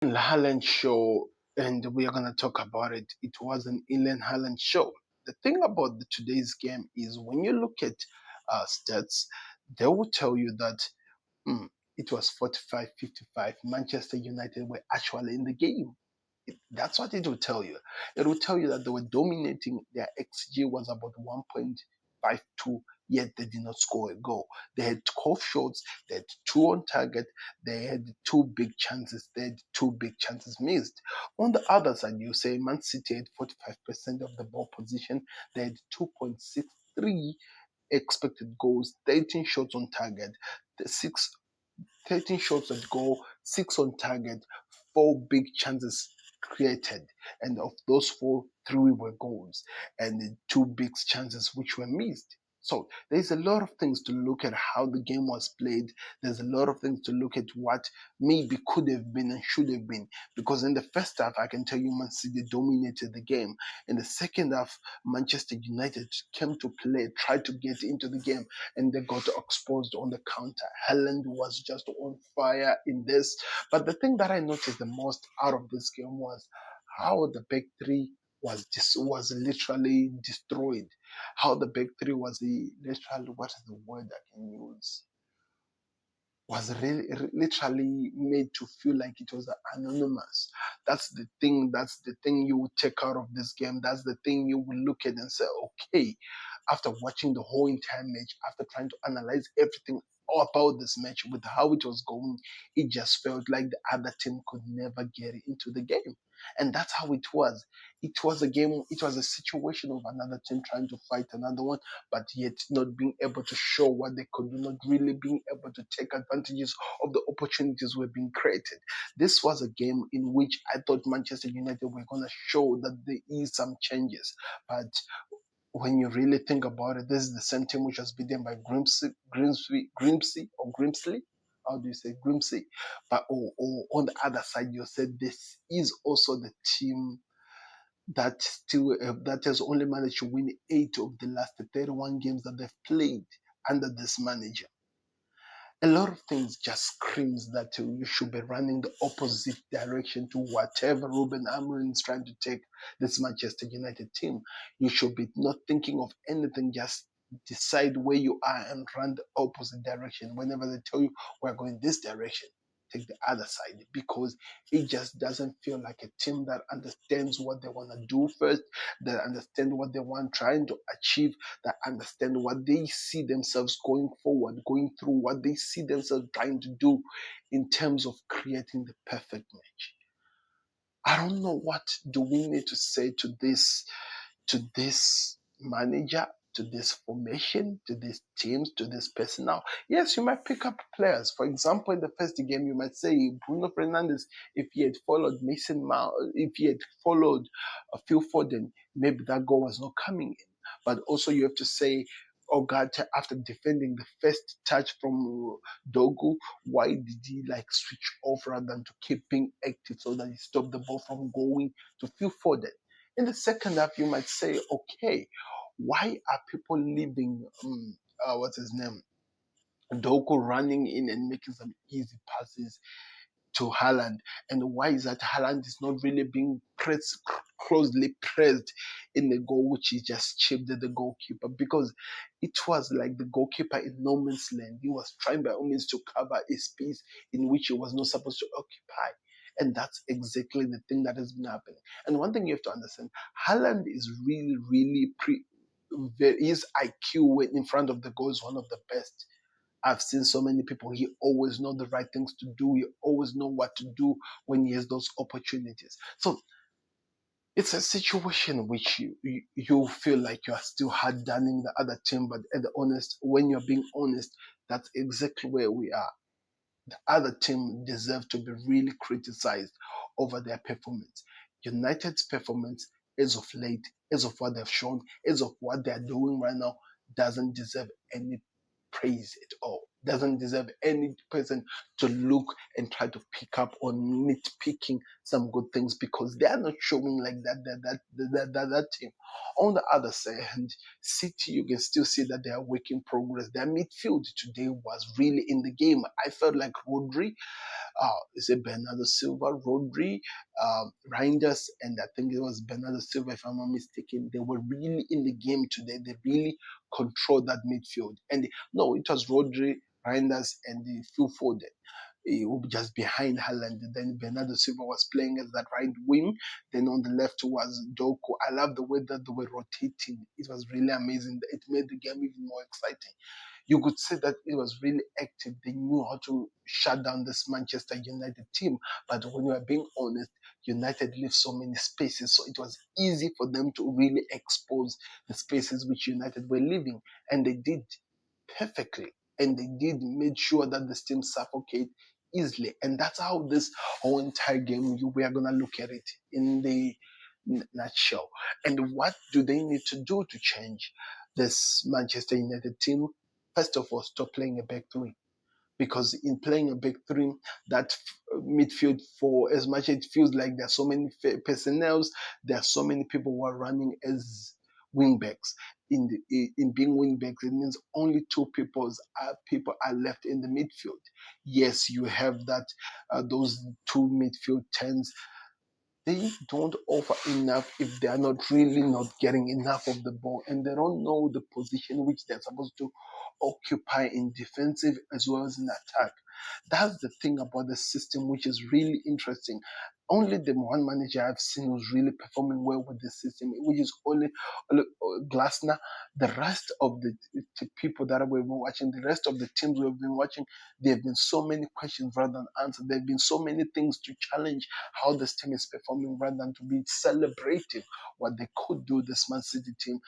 Haaland show, and we are going to talk about it. It was an England Haaland show. The thing about today's game is when you look at stats, they will tell you that mm, it was 45-55. Manchester United were actually in the game. That's what it will tell you. It will tell you that they were dominating. Their XG was about 1.52, yet they did not score a goal. They had 12 shots, they had two on target, they had two big chances, they had two big chances missed. On the other side, you say Man City had 45% of the ball position, they had 2.63 expected goals, 13 shots on target, the six 13 shots at goal, six on target, four big chances created. And of those four, three were goals, and the two big chances which were missed. So there's a lot of things to look at how the game was played. There's a lot of things to look at what maybe could have been and should have been. Because in the first half, I can tell you Man City dominated the game. In the second half, Manchester United came to play, tried to get into the game, and they got exposed on the counter. Haaland was just on fire in this. But the thing that I noticed the most out of this game was how the back three was literally destroyed. How the back three was literally, what is the word I can use? Was really literally made to feel like it was anonymous. That's the thing you would take out of this game. That's the thing you will look at and say, okay, after watching the whole entire match, after trying to analyze everything all about this match with how it was going, it just felt like the other team could never get into the game. And that's how it was. It was a game, it was a situation of another team trying to fight another one, but yet not being able to show what they could do, not really being able to take advantages of the opportunities were being created. This was a game in which I thought Manchester United were going to show that there is some changes, but when you really think about it, this is the same team which was beaten by Grimsby. How do you say Grimsby? But or on the other side, you said this is also the team that has only managed to win 8 of the last 31 games that they've played under this manager. A lot of things just screams that you should be running the opposite direction to whatever Ruben Amorim is trying to take this Manchester United team. You should be not thinking of anything, just decide where you are and run the opposite direction. Whenever they tell you we're going this direction, take the other side, because it just doesn't feel like a team that understands what they want to do first, that understand what they want trying to achieve, that understand what they see themselves going forward, going through, what they see themselves trying to do in terms of creating the perfect match. I don't know what do we need to say to this manager, to this formation, to these teams, to this personnel. Yes, you might pick up players. For example, in the first game, you might say Bruno Fernandes, if he had followed Mason Mount, if he had followed Phil Foden, maybe that goal was not coming in. But also you have to say, oh God, after defending the first touch from Dogu, why did he like switch off rather than to keep being active so that he stopped the ball from going to Phil Foden? In the second half, you might say, okay, why are people leaving, what's his name, Doku running in and making some easy passes to Haaland? And why is that Haaland is not really being closely pressed in the goal, which he just chipped at the goalkeeper? Because it was like the goalkeeper in no man's land. He was trying by all means to cover a space in which he was not supposed to occupy. And that's exactly the thing that has been happening. And one thing you have to understand, Haaland is really, really his IQ in front of the goal is one of the best. I've seen so many people. He always know the right things to do. He always know what to do when he has those opportunities. So it's a situation which you feel like you are still hard dunning the other team, but at the honest, when you're being honest, that's exactly where we are. The other team deserve to be really criticized over their performance. United's performance, as of late, as of what they've shown, as of what they're doing right now, doesn't deserve any praise at all. Doesn't deserve any person to look and try to pick up on nitpicking some good things, because they are not showing like that team. On the other side, City, you can still see that they are making progress. Their midfield today was really in the game. I felt like Rodri, is it Bernardo Silva, Rodri, Reinders, and I think it was Bernardo Silva, if I'm not mistaken. They were really in the game today. They really controlled that midfield. And no, it was Rodri, Reinders, and the Phil Foden, just behind Haaland. Then Bernardo Silva was playing as that right wing. Then on the left was Doku. I love the way that they were rotating. It was really amazing. It made the game even more exciting. You could say that it was really active. They knew how to shut down this Manchester United team. But when we are being honest, United left so many spaces. So it was easy for them to really expose the spaces which United were leaving. And they did perfectly. And they did made sure that the team suffocate easily. And that's how this whole entire game, we are going to look at it in the nutshell. And what do they need to do to change this Manchester United team? First of all, stop playing a back three, because in playing a back three, that midfield, for as much as it feels like there are so many personnel, there are so many people who are running as wing backs. In being wing backs, it means only people are left in the midfield. Yes, you have that those two midfield tens. They don't offer enough if they are not really not getting enough of the ball, and they don't know the position which they're supposed to occupy in defensive as well as in attack. That's the thing about the system which is really interesting. Only the one manager I've seen who's really performing well with the system, which is only Glasner. The rest of the people that we've been watching, the rest of the teams we've been watching, there have been so many questions rather than answers. There have been so many things to challenge how this team is performing rather than to be celebrating what they could do, this Man City team,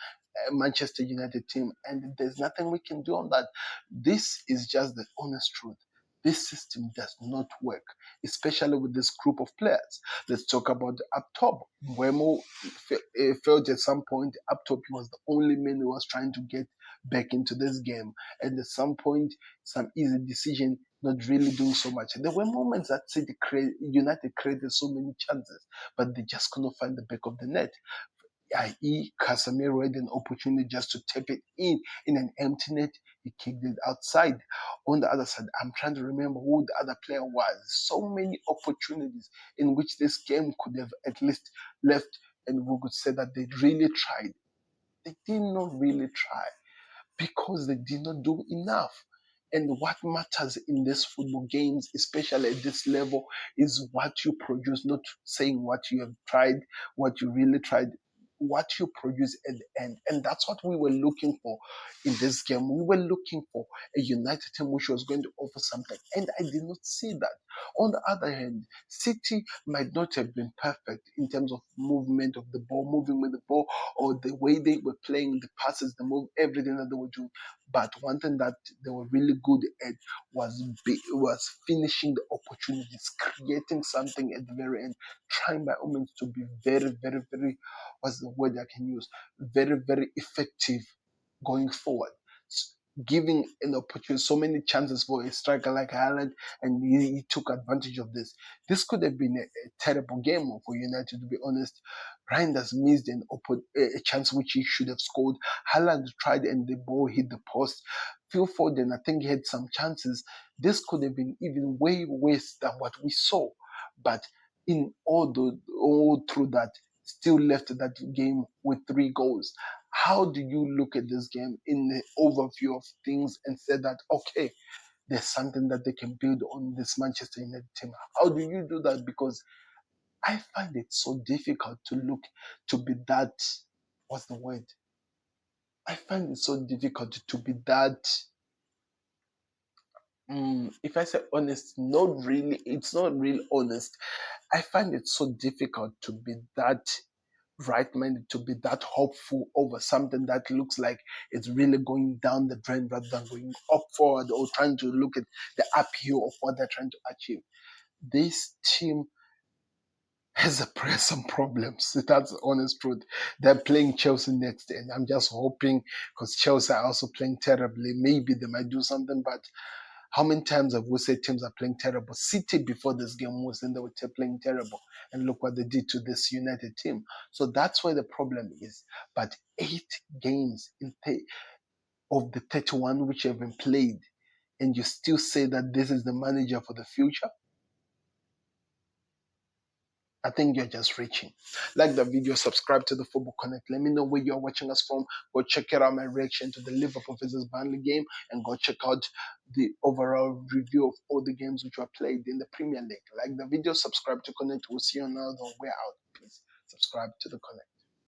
Manchester United team. And there's nothing we can do on that. This is just the honest truth. This system does not work, especially with this group of players. Let's talk about up top. Wemo felt at some point up top he was the only man who was trying to get back into this game. And at some point, some easy decision, not really doing so much. And there were moments that United created so many chances, but they just couldn't find the back of the net. I.e., Casemiro had an opportunity just to tap it in an empty net. He kicked it outside. On the other side, I'm trying to remember who the other player was. So many opportunities in which this game could have at least left, and we could say that they really tried. They did not really try because they did not do enough. And what matters in these football games, especially at this level, is what you produce, not saying what you have tried, what you really tried, what you produce at the end. And that's what we were looking for in this game. We were looking for a United team which was going to offer something. And I did not see that. On the other hand, City might not have been perfect in terms of movement of the ball, moving with the ball, or the way they were playing, the passes, the move, everything that they were doing. But one thing that they were really good at was finishing the opportunities, creating something at the very end, trying by all means to be very, very, very, what's the word I can use? Very, very effective going forward. Giving an opportunity, so many chances for a striker like Haaland, and he took advantage of this. This could have been a terrible game for United, to be honest. Reinders missed a chance which he should have scored. Haaland tried and the ball hit the post. Phil Foden, I think he had some chances. This could have been even way worse than what we saw. But in all through that, still left that game with 3 goals. How do you look at this game in the overview of things and say that, okay, there's something that they can build on this Manchester United team? How do you do that? Because I find it so difficult to look to be that, what's the word? I find it so difficult to be that, if I say honest, not really, it's not really honest. I find it so difficult to be that right minded, to be that hopeful over something that looks like it's really going down the drain rather than going up forward, or trying to look at the uphill of what they're trying to achieve. This team has some problems. That's the honest truth. They're playing Chelsea next, and I'm just hoping, because Chelsea are also playing terribly. Maybe they might do something, but How many times have we said teams are playing terrible? City before this game was and they were playing terrible. And look what they did to this United team. So that's where the problem is. But 8 games of the 31 which have been played, and you still say that this is the manager for the future? I think you're just reaching. Like the video, subscribe to the Football Connect. Let me know where you're watching us from. Go check out my reaction to the Liverpool versus Burnley game, and go check out the overall review of all the games which were played in the Premier League. Like the video, subscribe to Connect. We'll see you on another. We're out. Please subscribe to the Connect.